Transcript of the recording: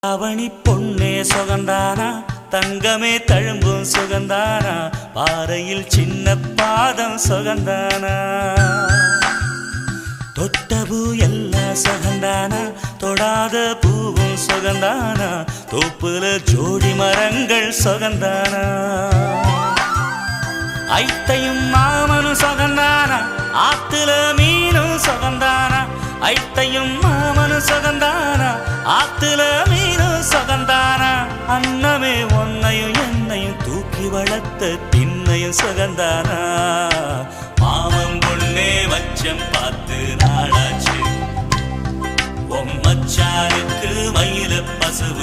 அவனி பொன்னே சுகந்தானா, தங்கமே தழும்பும் சுகந்தானா, பாறையில் சின்ன பாதம் சுகந்தானா, தொட்டபூ எல்லாம் சுகந்தானா, தொடாத பூவும் சுகந்தானா, தோப்புல ஜோடி மரங்கள் சுகந்தானா, ஐத்தையும் மாமனும் சுகந்தானா, ஆத்துல மீனும் சுகந்தானா, ஐத்தையும் மாமனும் சுகந்தானா, ஆத்துல மீனும் சுகந்தானா, அன்னமே ஒன்னையும் என்னையும் தூக்கி வளர்த்த திண்ணையும் சுகந்தானா, மாமன் பொண்ணே வச்சம் பார்த்து நாடாச்சு, மச்சானுக்கு மயில பசுவ